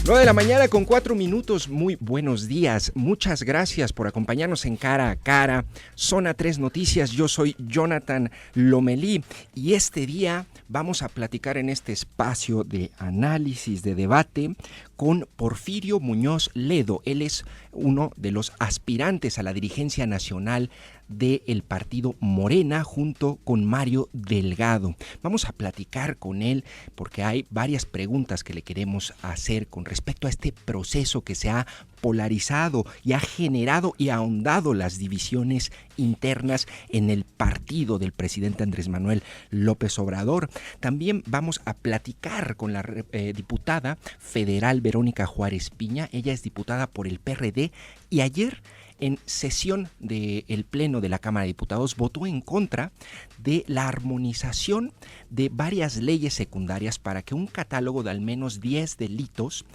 9 de la mañana con 4 minutos. Muy buenos días. Muchas gracias por acompañarnos en Cara a Cara. Zona 3 Noticias. Yo soy Jonathan Lomelí y este día vamos a platicar en este espacio de análisis, de debate, con Porfirio Muñoz Ledo. Él es uno de los aspirantes a la dirigencia nacional del partido Morena junto con Mario Delgado. Vamos a platicar con él porque hay varias preguntas que le queremos hacer con respecto a este proceso que se ha polarizado y ha generado y ahondado las divisiones internas en el partido del presidente Andrés Manuel López Obrador. También vamos a platicar con la diputada federal Verónica Juárez Piña. Ella es diputada por el PRD y ayer en sesión del Pleno de la Cámara de Diputados votó en contra de la armonización de varias leyes secundarias para que un catálogo de al menos 10 delitos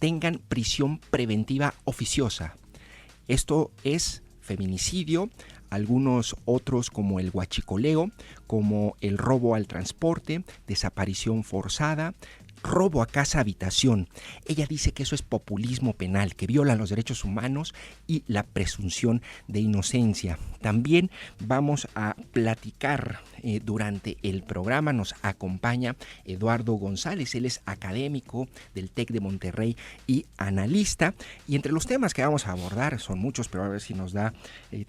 tengan prisión preventiva oficiosa. Esto es feminicidio, algunos otros como el huachicoleo, como el robo al transporte, desaparición forzada, robo a casa habitación. Ella dice que eso es populismo penal, que viola los derechos humanos y la presunción de inocencia. También vamos a platicar durante el programa. Nos acompaña Eduardo González. Él es académico del TEC de Monterrey y analista. Y entre los temas que vamos a abordar, son muchos, pero a ver si nos da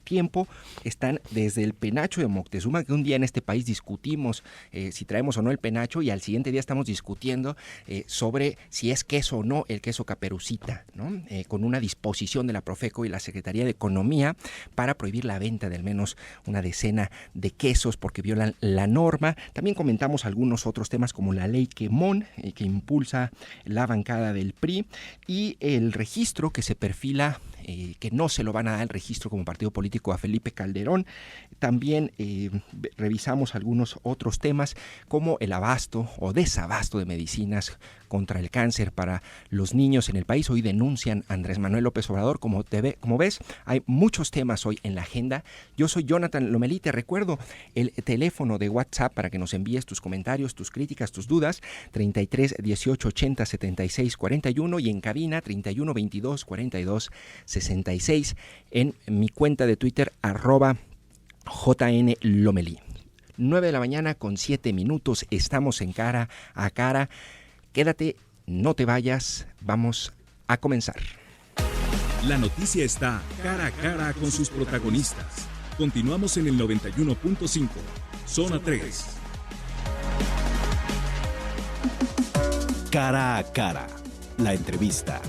tiempo, están desde el penacho de Moctezuma, que un día en este país discutimos si traemos o no el penacho, y al siguiente día estamos discutiendo sobre si es queso o no el queso Caperucita, ¿no? Con una disposición de la Profeco y la Secretaría de Economía para prohibir la venta de al menos una decena de quesos porque violan la norma. También comentamos algunos otros temas como la ley Quemón, que impulsa la bancada del PRI, y el registro que se perfila, que no se lo van a dar el registro como partido político a Felipe Calderón. También revisamos algunos otros temas como el abasto o desabasto de medicinas contra el cáncer para los niños en el país. Hoy denuncian a Andrés Manuel López Obrador. Como ves, hay muchos temas hoy en la agenda. Yo soy Jonathan Lomelí. Te recuerdo el teléfono de WhatsApp para que nos envíes tus comentarios, tus críticas, tus dudas: 33 18 80 76 41, y en cabina 31 22 42 66, en mi cuenta de Twitter @JNLomelí. 9 de la mañana con 7 minutos. Estamos en Cara a Cara. Quédate, no te vayas, vamos a comenzar. La noticia está cara a cara con sus protagonistas. Continuamos en el 91.5, Zona 3. Cara a Cara, la entrevista.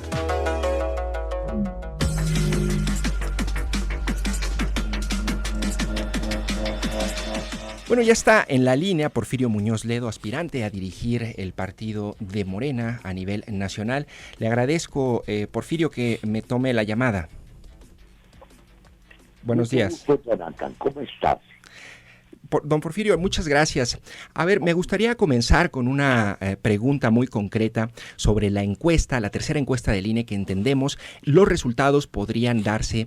Bueno, ya está en la línea Porfirio Muñoz Ledo, aspirante a dirigir el partido de Morena a nivel nacional. Le agradezco, Porfirio, que me tome la llamada. Buenos días. ¿Cómo estás? Don Porfirio, muchas gracias. A ver, me gustaría comenzar con una pregunta muy concreta sobre la encuesta, la tercera encuesta del INE, que entendemos los resultados podrían darse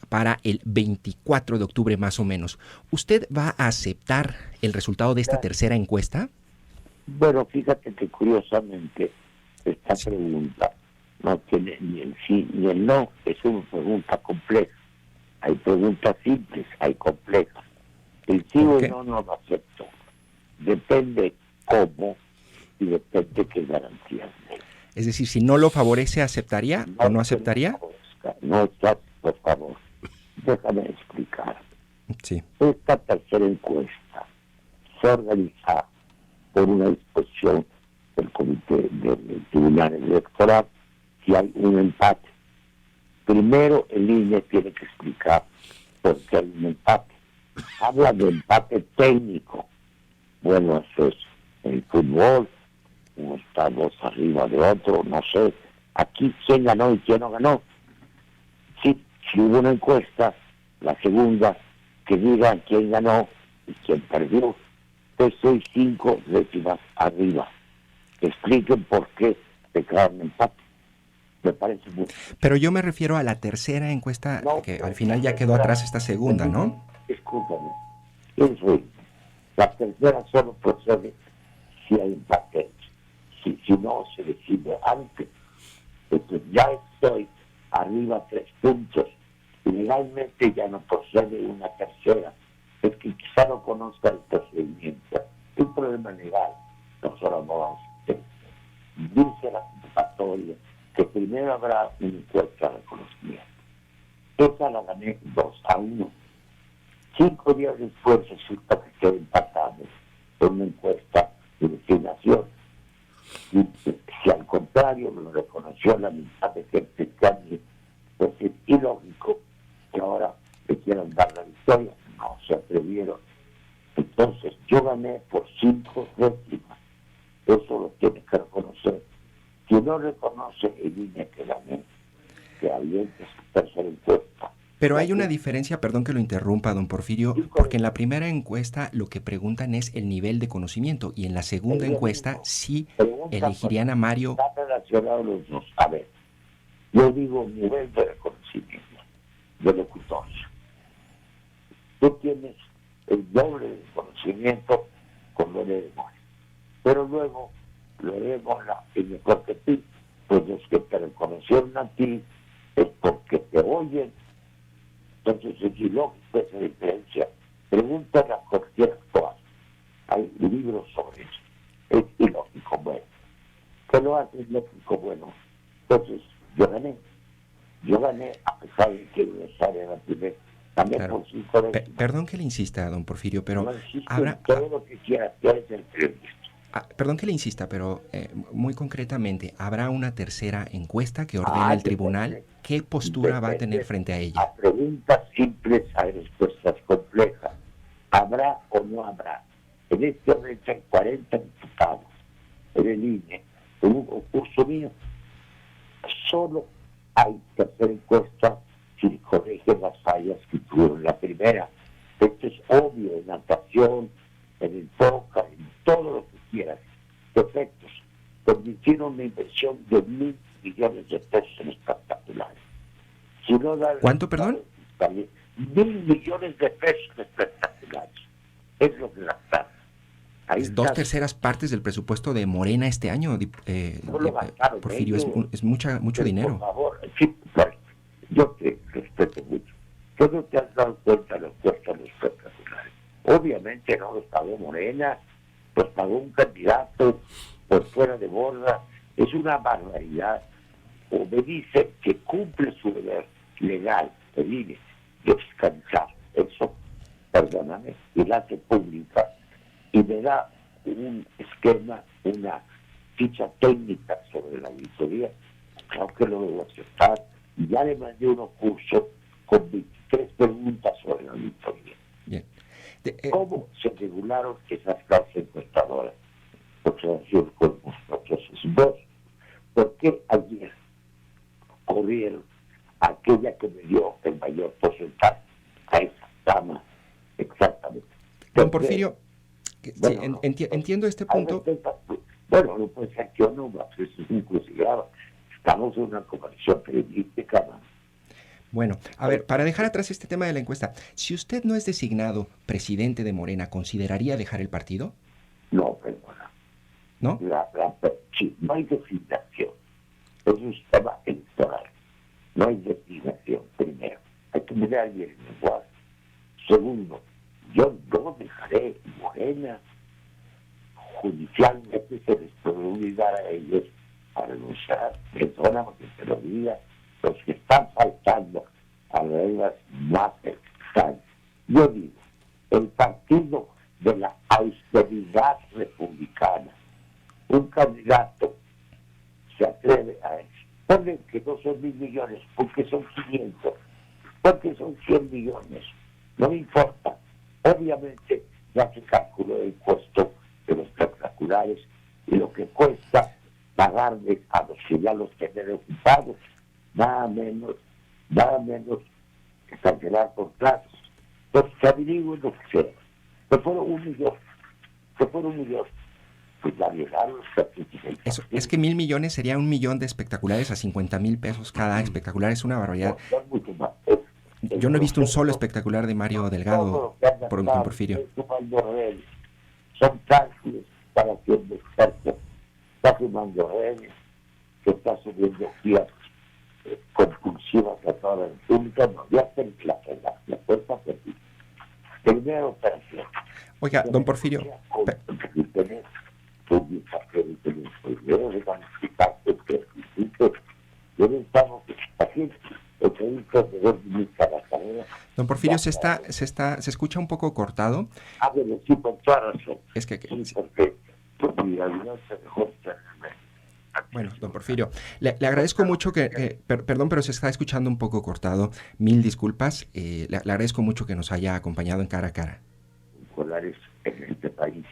para el 24 de octubre más o menos. ¿Usted va a aceptar el resultado de esta tercera encuesta? Bueno, fíjate que curiosamente esta pregunta no tiene ni el sí ni el no, es una pregunta compleja. Hay preguntas simples, hay complejas. El sí o el no lo acepto. Depende cómo y depende qué garantías de. Es decir, si no lo favorece, ¿aceptaría o no aceptaría? No está, por favor. Déjame explicar. Sí. Esta tercera encuesta se organiza por una disposición del Comité del Tribunal Electoral si hay un empate. Primero, el INE tiene que explicar por qué hay un empate. Habla de empate técnico. Bueno, eso es el fútbol. Uno está dos arriba de otro, no sé. Aquí, ¿quién ganó y quién no ganó? Si hubo una encuesta, la segunda, que digan quién ganó y quién perdió, pues soy 5 décimas arriba. Expliquen por qué declaran empate. Me parece mucho. Pero yo me refiero a la tercera encuesta, no, que al final ya quedó atrás esta segunda, ¿no? Discúlpame. Eso, la tercera solo procede si hay empate. Si no, se decide antes. Entonces ya estoy arriba 3 puntos. Legalmente ya no procede una tercera. Es que quizá no conozca el procedimiento. Es un problema legal. Nosotros no vamos a hacer. Dice la convocatoria que primero habrá una encuesta de reconocimiento. Esa la gané 2-1. 5 días después resulta que quedé empatado en una encuesta de designación. Y si al contrario me lo reconoció la mitad de gente que a mí, pues es ilógico que ahora me quieran dar la victoria. No se atrevieron. Entonces yo gané por 5 décimas. Eso lo tiene que reconocer. Si no reconoce el INE que gané, que había que tercera encuesta. Pero hay una diferencia, perdón que lo interrumpa, don Porfirio, porque en la primera encuesta lo que preguntan es el nivel de conocimiento y en la segunda encuesta sí elegirían a Mario. Están relacionados los dos. A ver, yo digo nivel de reconocimiento, de locutorio. Tú tienes el doble de conocimiento con Loré de Mola. Pero luego Loré de Mola es mejor que ti. Pues los que te reconocieron a ti es porque te oyen. Entonces es ilógico esa diferencia. Pregúntale a cualquier actual. Hay libros sobre eso. Es ilógico, bueno. ¿Qué lo hace ilógico? Bueno, entonces yo gané. Yo gané a pesar de que no estar en la primera. También Claro. por 5 décimas. Perdón que le insista, don Porfirio, pero No insisto habrá... en todo lo que quieras, tú eres el periodista. Perdón que le insista, pero muy concretamente, ¿habrá una tercera encuesta que ordena el tribunal? Depende. ¿Qué postura va a tener frente a ella? A preguntas simples hay respuestas complejas. ¿Habrá o no habrá? En este momento hay 40 diputados en el INE, en un concurso mío. Solo hay que hacer encuesta si corrigen las fallas que tuvieron la primera. Esto es obvio en natación, en el POCA, en todo lo que quieras. Defectos. Permitieron una inversión de 1.000 millones de pesos en espectaculares. Si no dan ¿Cuánto, perdón? 1.000 millones de pesos en espectaculares. Es lo que gastaron. Ahí Es 2 está. terceras partes del presupuesto de Morena este año, No lo gastaron Porfirio, ellos. es mucho Pero, dinero. por favor, sí, bueno, yo te respeto mucho. ¿Tú no te has dado cuenta de los costos espectaculares? Obviamente no los pagó Morena, los pagó un candidato por fuera de borda. Es una barbaridad. O me dice que cumple su deber legal, el INE, de fiscalizar eso, perdóname, y la hace pública, y me da un esquema, una ficha técnica sobre la auditoría. Claro que lo debo aceptar. Y ya le mandé unos cursos con 23 preguntas sobre la auditoría. Bien. ¿Cómo se regularon esas clases encuestadoras? Observación con nosotros. Dos, ¿por qué ayer corrieron a aquella que me dio el mayor porcentaje? A esa dama, exactamente. Don Porfirio, Bueno, sí, no. entiendo este punto. Bueno, no puede ser que yo no, eso es inclusive. Estamos en una conversación periodística, ¿no? Bueno, a ver, para dejar atrás este tema de la encuesta, si usted no es designado presidente de Morena, ¿consideraría dejar el partido? No, perdona. ¿No? Sí, no hay designación. Es un sistema electoral. No hay designación, primero. Hay que mirar bien el lenguaje. Segundo, yo no dejaré Morena. Judicialmente se les puede obligar a ellos a renunciar. Perdóname que te lo diga. Los que están faltando a las reglas más estatales. Yo digo, el partido de la austeridad republicana, un candidato se atreve a eso. Ponen que no son 1.000 millones, porque son 500, porque son 100 millones. No me importa. Obviamente ya se calculó el costo de los espectaculares y lo que cuesta pagarles a los que ya los tienen ocupados, nada menos que cancelar contratos. Entonces se averigüen lo que sea. Se fueron 1 millón. Pues ya llegaron los certificados. Eso, es que 1,000 millones sería 1 millón de espectaculares a 50,000 pesos cada espectacular, es una barbaridad. No, es mucho más. Yo no he visto un solo espectacular de Mario Delgado, con Porfirio. Son cálculos para quien experto está sumando redes, que está sumando habiendo vías compulsivas a toda la república, no, ya está en la puerta perdida. Primera operación. Oiga, don Porfirio. Don Porfirio, se escucha un poco cortado. Sí, con toda razón. Es que sí, porque no se dejó. Bueno, don Porfirio, le agradezco mucho perdón, pero se está escuchando un poco cortado. Mil disculpas. Le agradezco mucho que nos haya acompañado en Cara a Cara. Escolares en este país,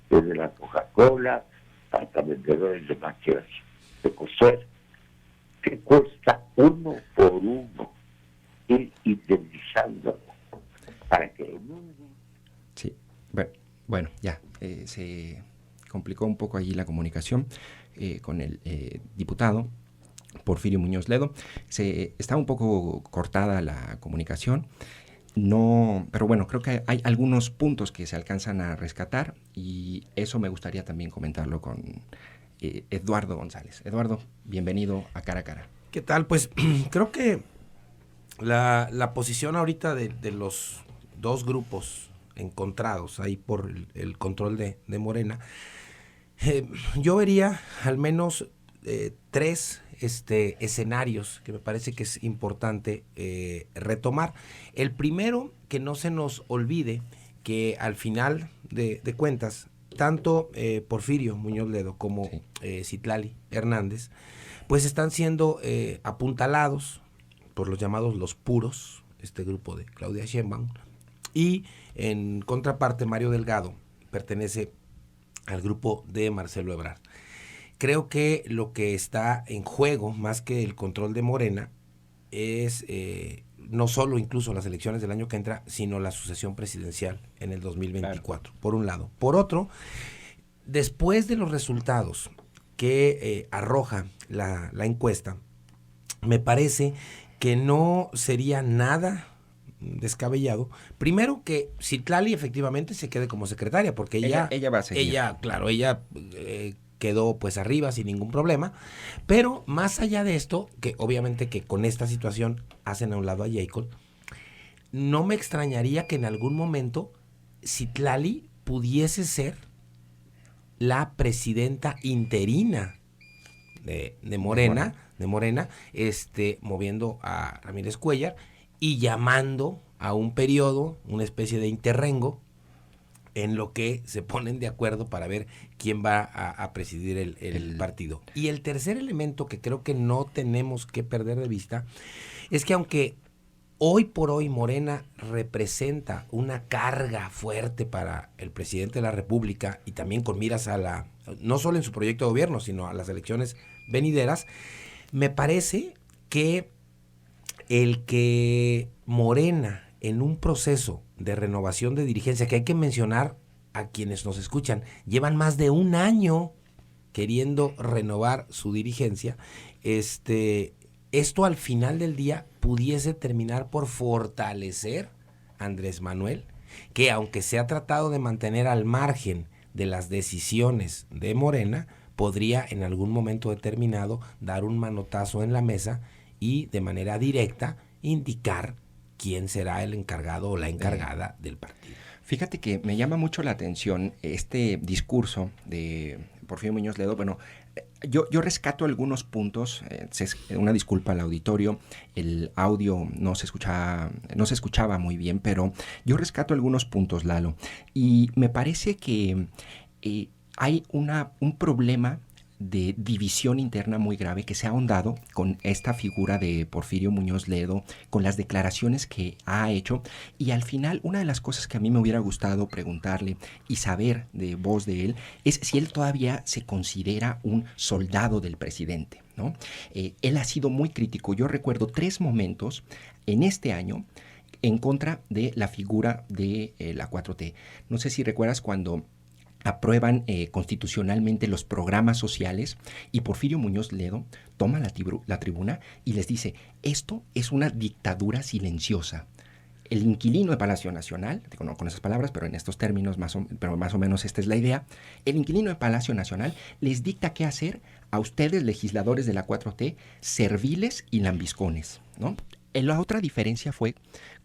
desde la Coca-Cola hasta vendedores de máquinas de coser, que cuesta uno por uno ir indemnizando para que el mundo... Sí, bueno, ya, se complicó un poco allí la comunicación con el diputado Porfirio Muñoz Ledo. Está un poco cortada la comunicación. No, pero bueno, creo que hay algunos puntos que se alcanzan a rescatar y eso me gustaría también comentarlo con Eduardo González. Eduardo, bienvenido a Cara a Cara. ¿Qué tal? Pues creo que la posición ahorita de los dos grupos encontrados ahí por el control de Morena, yo vería al menos tres escenarios que me parece que es importante retomar. El primero, que no se nos olvide que al final de cuentas, tanto Porfirio Muñoz Ledo como Citlali Hernández, pues están siendo apuntalados por los llamados los puros, este grupo de Claudia Sheinbaum, y en contraparte Mario Delgado pertenece al grupo de Marcelo Ebrard. Creo que lo que está en juego, más que el control de Morena, es no solo incluso las elecciones del año que entra, sino la sucesión presidencial en el 2024, claro. Por un lado. Por otro, después de los resultados que arroja la encuesta, me parece que no sería nada descabellado. Primero, que Citlali efectivamente se quede como secretaria, porque ella va a seguir. Ella quedó pues arriba sin ningún problema, pero más allá de esto, que obviamente que con esta situación hacen a un lado a Jacob, no me extrañaría que en algún momento Citlali pudiese ser la presidenta interina de Morena, moviendo a Ramírez Cuéllar y llamando a un periodo, una especie de interrengo, en lo que se ponen de acuerdo para ver quién va a presidir el partido. Y el tercer elemento que creo que no tenemos que perder de vista es que aunque hoy por hoy Morena representa una carga fuerte para el presidente de la República y también con miras a no solo en su proyecto de gobierno, sino a las elecciones venideras, me parece que el que Morena, en un proceso de renovación de dirigencia, que hay que mencionar a quienes nos escuchan, llevan más de un año queriendo renovar su dirigencia, esto al final del día pudiese terminar por fortalecer a Andrés Manuel, que aunque se ha tratado de mantener al margen de las decisiones de Morena, podría en algún momento determinado dar un manotazo en la mesa y de manera directa indicar quién será el encargado o la encargada del partido. Fíjate que me llama mucho la atención este discurso de Porfirio Muñoz Ledo. Bueno, yo rescato algunos puntos, una disculpa al auditorio, el audio no se escuchaba muy bien, pero yo rescato algunos puntos, Lalo, y me parece que hay un problema de división interna muy grave que se ha ahondado con esta figura de Porfirio Muñoz Ledo, con las declaraciones que ha hecho, y al final una de las cosas que a mí me hubiera gustado preguntarle y saber de voz de él es si él todavía se considera un soldado del presidente, ¿no? Él ha sido muy crítico. Yo recuerdo 3 momentos en este año en contra de la figura de la 4T. No sé si recuerdas cuando aprueban constitucionalmente los programas sociales y Porfirio Muñoz Ledo toma la tribuna y les dice: esto es una dictadura silenciosa. el inquilino de Palacio Nacional, digo no con esas palabras, pero en estos términos pero más o menos esta es la idea, el inquilino de Palacio Nacional les dicta qué hacer a ustedes, legisladores de la 4T, serviles y lambiscones, ¿no? La otra diferencia fue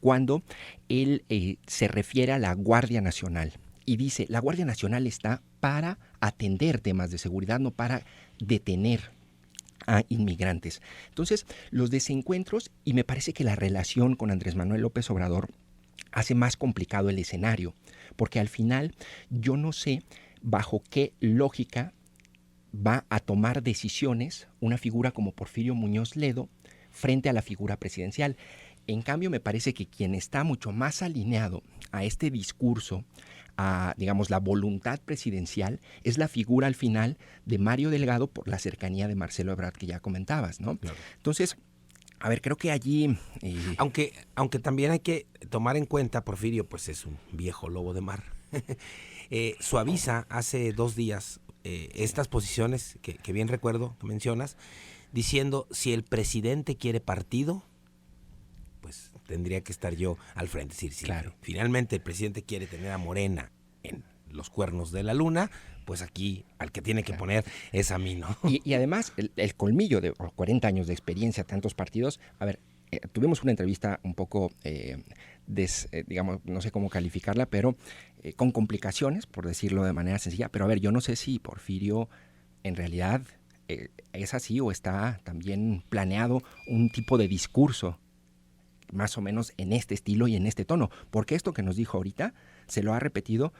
cuando él se refiere a la Guardia Nacional y dice, la Guardia Nacional está para atender temas de seguridad, no para detener a inmigrantes. Entonces, los desencuentros, y me parece que la relación con Andrés Manuel López Obrador hace más complicado el escenario, porque al final yo no sé bajo qué lógica va a tomar decisiones una figura como Porfirio Muñoz Ledo frente a la figura presidencial. En cambio, me parece que quien está mucho más alineado a este discurso, a, digamos, la voluntad presidencial, es la figura al final de Mario Delgado por la cercanía de Marcelo Ebrard que ya comentabas, ¿no? Claro. Entonces, a ver, creo que allí... Aunque también hay que tomar en cuenta, Porfirio, pues es un viejo lobo de mar. Suaviza hace 2 días estas posiciones que bien recuerdo, que mencionas, diciendo, si el presidente quiere partido, pues tendría que estar yo al frente. Es decir, si claro, finalmente el presidente quiere tener a Morena en los cuernos de la luna, pues aquí al que tiene que poner es a mí, ¿no? Y además, el colmillo de 40 años de experiencia, tantos partidos, a ver, tuvimos una entrevista un poco, digamos, no sé cómo calificarla, pero con complicaciones, por decirlo de manera sencilla, pero a ver, yo no sé si Porfirio en realidad es así o está también planeado un tipo de discurso más o menos en este estilo y en este tono, porque esto que nos dijo ahorita se lo ha repetido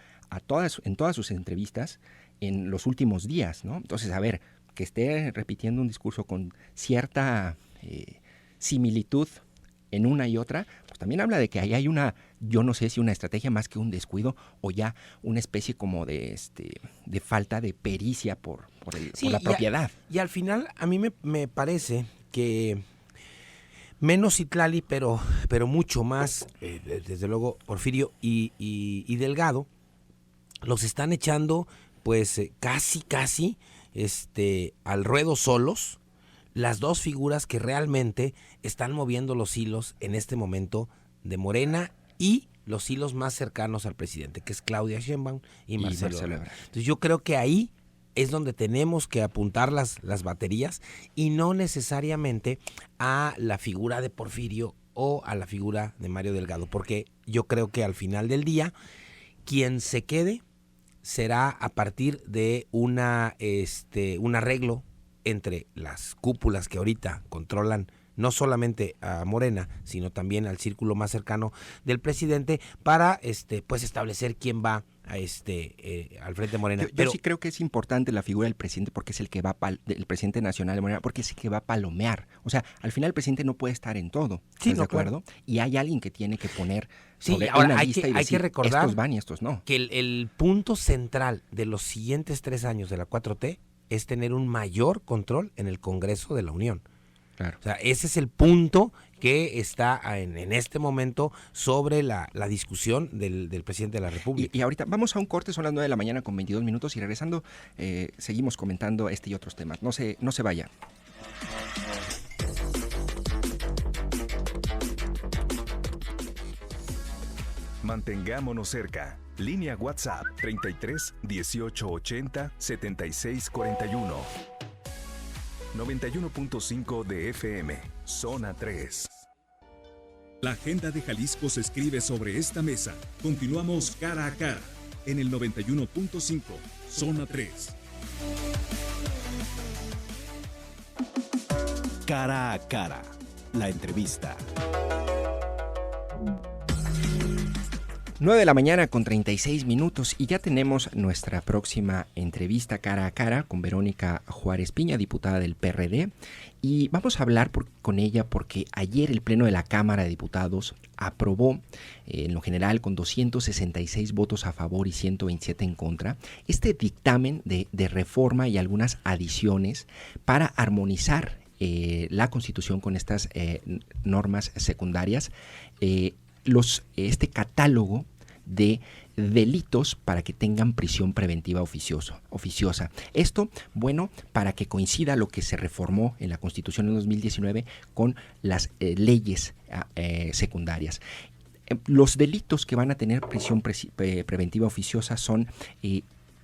en todas sus entrevistas en los últimos días, ¿no? Entonces, a ver, que esté repitiendo un discurso con cierta similitud en una y otra, pues también habla de que ahí hay una, yo no sé si una estrategia más que un descuido o ya una especie como de falta de pericia por la propiedad. Y al final a mí me parece que menos Citlali, pero mucho más, desde luego, Porfirio y Delgado, los están echando pues casi al ruedo solos, las dos figuras que realmente están moviendo los hilos en este momento de Morena y los hilos más cercanos al presidente, que es Claudia Sheinbaum y Marcelo Ebrard. Entonces yo creo que ahí es donde tenemos que apuntar las baterías y no necesariamente a la figura de Porfirio o a la figura de Mario Delgado, porque yo creo que al final del día quien se quede será a partir de un arreglo entre las cúpulas que ahorita controlan no solamente a Morena, sino también al círculo más cercano del presidente para pues establecer quién va a al frente de Morena. Yo sí creo que es importante la figura del presidente porque es el que va el presidente nacional de Morena, porque es el que va a palomear. O sea, al final el presidente no puede estar en todo, ¿estás de acuerdo? Claro. Y hay alguien que tiene que poner sobre una lista y decir, hay que recordar estos van y estos no. Que el punto central de los siguientes 3 años de la 4T es tener un mayor control en el Congreso de la Unión. Claro. O sea, ese es el punto que está en este momento sobre la discusión del presidente de la República. Y ahorita vamos a un corte, son las 9 de la mañana con 22 minutos y regresando seguimos comentando y otros temas. No se vaya. Mantengámonos cerca. Línea WhatsApp 33 18 80 76 41. 91.5 de FM, Zona 3. La agenda de Jalisco se escribe sobre esta mesa. Continuamos cara a cara en el 91.5, Zona 3. Cara a cara, la entrevista. 9 de la mañana con 36 minutos y ya tenemos nuestra próxima entrevista cara a cara con Verónica Juárez Piña, diputada del PRD, y vamos a hablar con ella porque ayer el Pleno de la Cámara de Diputados aprobó, en lo general con 266 votos a favor y 127 en contra, este dictamen de reforma y algunas adiciones para armonizar la Constitución con estas normas secundarias, este catálogo de delitos para que tengan prisión preventiva oficiosa. Esto, bueno, para que coincida lo que se reformó en la Constitución en 2019 con las leyes secundarias. Los delitos que van a tener prisión preventiva oficiosa son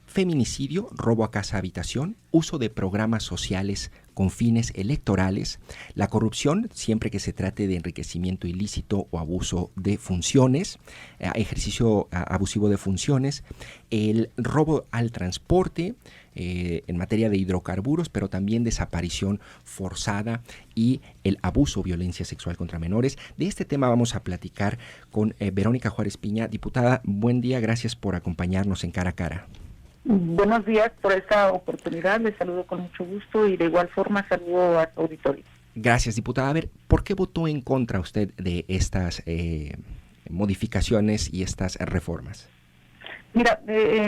feminicidio, robo a casa habitación, uso de programas sociales con fines electorales, la corrupción, siempre que se trate de enriquecimiento ilícito o abuso de funciones, ejercicio abusivo de funciones, el robo al transporte, en materia de hidrocarburos, pero también desaparición forzada y el abuso o violencia sexual contra menores. De este tema vamos a platicar con Verónica Juárez Piña. Diputada, buen día, gracias por acompañarnos en Cara a Cara. Buenos días por esta oportunidad, les saludo con mucho gusto y de igual forma saludo a su auditorio. Gracias, diputada. A ver, ¿por qué votó en contra usted de estas modificaciones y estas reformas? Mira,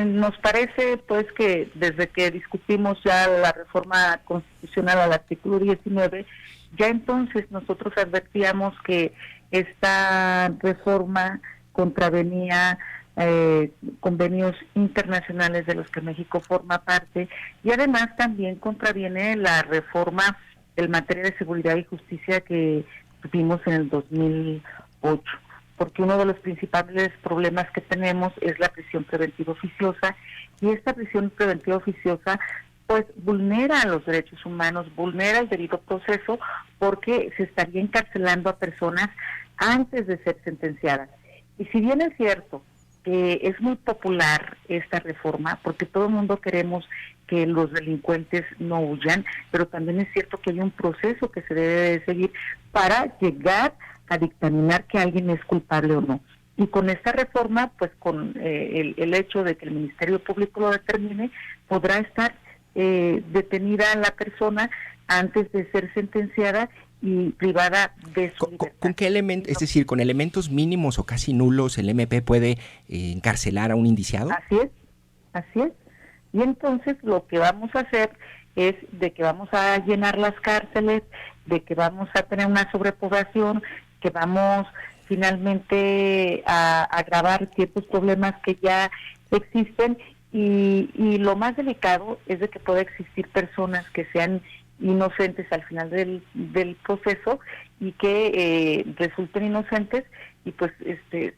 nos parece pues que desde que discutimos ya la reforma constitucional al artículo 19, ya entonces nosotros advertíamos que esta reforma contravenía convenios internacionales de los que México forma parte y además también contraviene la reforma en materia de seguridad y justicia que tuvimos en el 2008, porque uno de los principales problemas que tenemos es la prisión preventiva oficiosa y esta prisión preventiva oficiosa pues vulnera los derechos humanos, vulnera el debido proceso porque se estaría encarcelando a personas antes de ser sentenciadas. Y si bien es cierto es muy popular esta reforma, porque todo el mundo queremos que los delincuentes no huyan, pero también es cierto que hay un proceso que se debe de seguir para llegar a dictaminar que alguien es culpable o no. Y con esta reforma, pues con el hecho de que el Ministerio Público lo determine, podrá estar detenida la persona antes de ser sentenciada y privada de su libertad. ¿Con qué elemento, es decir, con elementos mínimos o casi nulos, el MP puede encarcelar a un indiciado? Así es. Y entonces lo que vamos a hacer es de que vamos a llenar las cárceles, de que vamos a tener una sobrepoblación, que vamos finalmente a agravar ciertos problemas que ya existen y lo más delicado es de que pueda existir personas que sean inocentes al final del proceso y que resulten inocentes y pues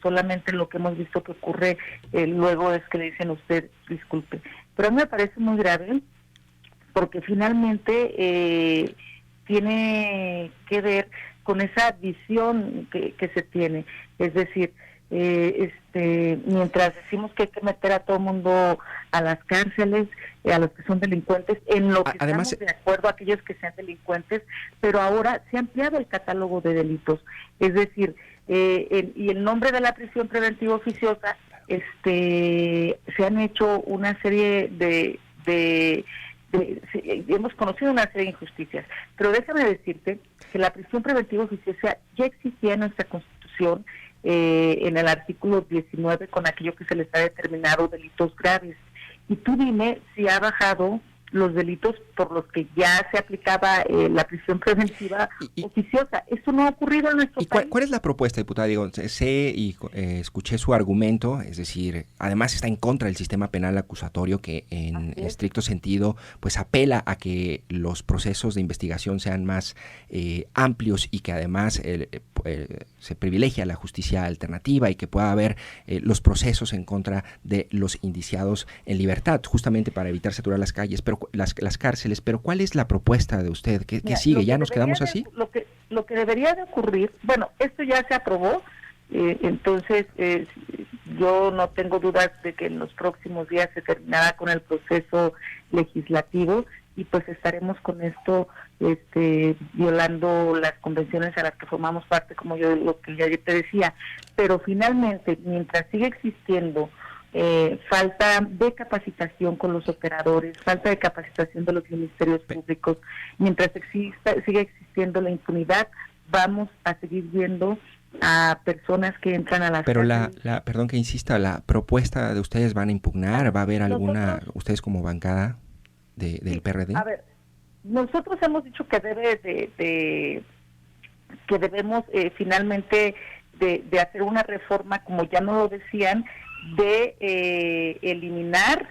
solamente lo que hemos visto que ocurre luego es que le dicen a usted disculpe. Pero a mí me parece muy grave porque finalmente tiene que ver con esa visión que se tiene, es decir, mientras decimos que hay que meter a todo el mundo a las cárceles, a los que son delincuentes, en lo que además estamos de acuerdo a aquellos que sean delincuentes, pero ahora se ha ampliado el catálogo de delitos, es decir, y el nombre de la prisión preventiva oficiosa, se han hecho una serie hemos conocido una serie de injusticias, pero déjame decirte que la prisión preventiva oficiosa ya existía en nuestra Constitución, en el artículo 19 con aquello que se les ha determinado delitos graves. Y tú dime si ha bajado los delitos por los que ya se aplicaba la prisión preventiva oficiosa. Eso no ha ocurrido en nuestro país. ¿Cuál es la propuesta, diputada? Digo, sé y escuché su argumento, es decir, además está en contra del sistema penal acusatorio que en estricto sentido pues apela a que los procesos de investigación sean más amplios y que además se privilegia la justicia alternativa y que pueda haber los procesos en contra de los indiciados en libertad, justamente para evitar saturar las calles, pero las cárceles. Pero ¿cuál es la propuesta de usted? ¿Qué sigue? ¿Ya nos quedamos así? Lo que debería de ocurrir, bueno, esto ya se aprobó, entonces yo no tengo dudas de que en los próximos días se terminará con el proceso legislativo y pues estaremos con esto violando las convenciones a las que formamos parte, como yo lo que ya te decía, pero finalmente mientras sigue existiendo falta de capacitación con los operadores, falta de capacitación de los ministerios públicos, mientras siga existiendo la impunidad, vamos a seguir viendo a personas que entran a las Pero perdón que insista, la propuesta de ustedes van a impugnar, ¿va a haber alguna, ustedes como bancada del PRD? A ver, nosotros hemos dicho que que debemos finalmente de hacer una reforma, como ya no lo decían, de eliminar,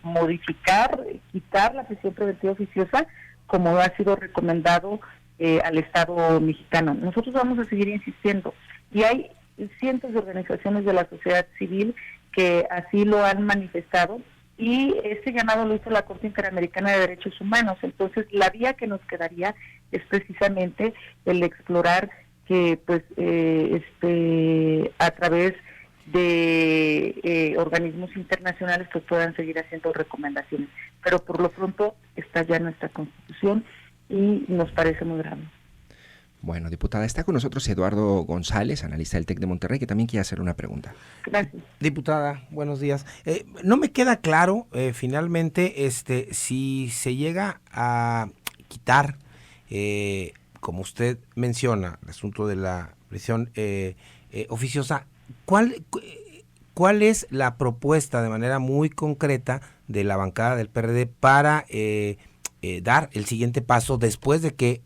modificar, quitar la prisión preventiva oficiosa, como ha sido recomendado al Estado mexicano. Nosotros vamos a seguir insistiendo. Y hay cientos de organizaciones de la sociedad civil que así lo han manifestado, y este llamado lo hizo la Corte Interamericana de Derechos Humanos. Entonces, la vía que nos quedaría es precisamente el explorar que, pues, a través de organismos internacionales pues puedan seguir haciendo recomendaciones. Pero por lo pronto está ya nuestra Constitución y nos parece muy grave. Bueno, diputada, está con nosotros Eduardo González, analista del TEC de Monterrey, que también quiere hacer una pregunta. Gracias. Diputada, buenos días. No me queda claro, finalmente, si se llega a quitar, como usted menciona, el asunto de la prisión oficiosa, ¿cuál es la propuesta de manera muy concreta de la bancada del PRD para dar el siguiente paso después de que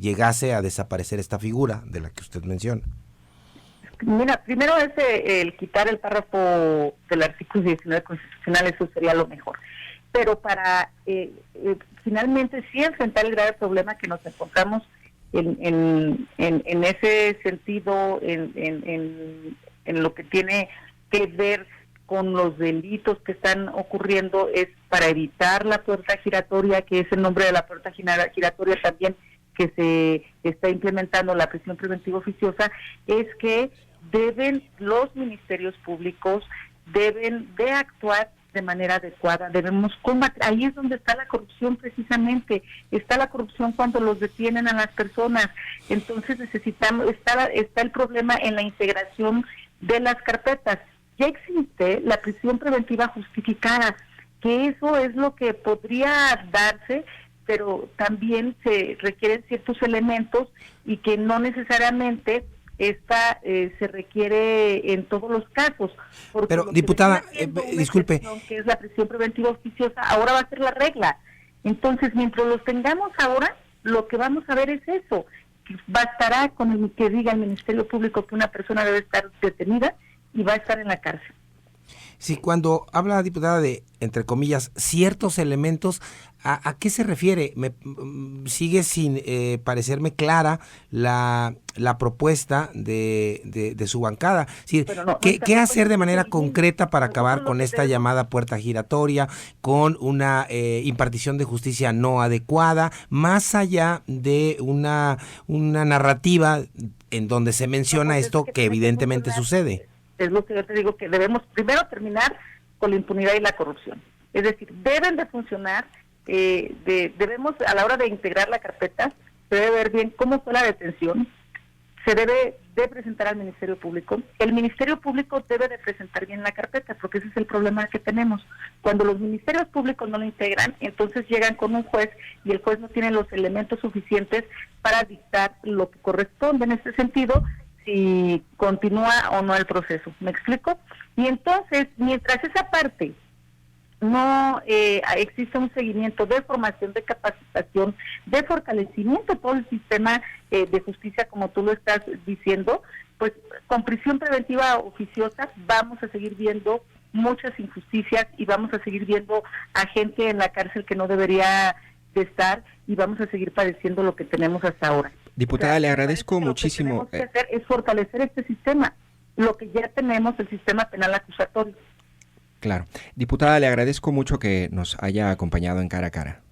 llegase a desaparecer esta figura de la que usted menciona? Mira, primero es el quitar el párrafo del artículo 19 constitucional, eso sería lo mejor. Pero para finalmente sí enfrentar el grave problema que nos encontramos en ese sentido, en lo que tiene que ver con los delitos que están ocurriendo, es para evitar la puerta giratoria, que es el nombre de la puerta giratoria también que se está implementando la prisión preventiva oficiosa, es que los ministerios públicos deben de actuar de manera adecuada, debemos combatir. Ahí es donde está la corrupción, precisamente, está la corrupción cuando los detienen a las personas. Entonces necesitamos, está el problema en la integración de las carpetas. Ya existe la prisión preventiva justificada, que eso es lo que podría darse, pero también se requieren ciertos elementos y que no necesariamente esta se requiere en todos los casos. Pero, diputada, disculpe. Que es la prisión preventiva oficiosa, ahora va a ser la regla. Entonces, mientras los tengamos ahora, lo que vamos a ver es eso. Bastará con el que diga el Ministerio Público que una persona debe estar detenida y va a estar en la cárcel. Sí, cuando habla la diputada de, entre comillas, ciertos elementos, ¿a qué se refiere? Sigue sin parecerme clara la propuesta de su bancada. Es decir, ¿qué hacer de manera concreta para acabar con esta llamada puerta giratoria, con una impartición de justicia no adecuada, más allá de una narrativa en donde se menciona esto que evidentemente sucede? Es lo que yo te digo, que debemos primero terminar con la impunidad y la corrupción. Es decir, deben de funcionar, debemos, a la hora de integrar la carpeta, se debe ver bien cómo fue la detención, se debe de presentar al Ministerio Público, el Ministerio Público debe de presentar bien la carpeta, porque ese es el problema que tenemos. Cuando los ministerios públicos no lo integran, entonces llegan con un juez y el juez no tiene los elementos suficientes para dictar lo que corresponde. En este sentido, si continúa o no el proceso. ¿Me explico? Y entonces, mientras esa parte no existe un seguimiento de formación, de capacitación, de fortalecimiento de todo el sistema de justicia, como tú lo estás diciendo, pues con prisión preventiva oficiosa vamos a seguir viendo muchas injusticias y vamos a seguir viendo a gente en la cárcel que no debería de estar, y vamos a seguir padeciendo lo que tenemos hasta ahora. Diputada, le agradezco muchísimo. Lo que tenemos que hacer es fortalecer este sistema, lo que ya tenemos, el sistema penal acusatorio. Claro. Diputada, le agradezco mucho que nos haya acompañado en Cara a Cara.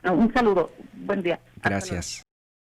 Un saludo, buen día. Gracias.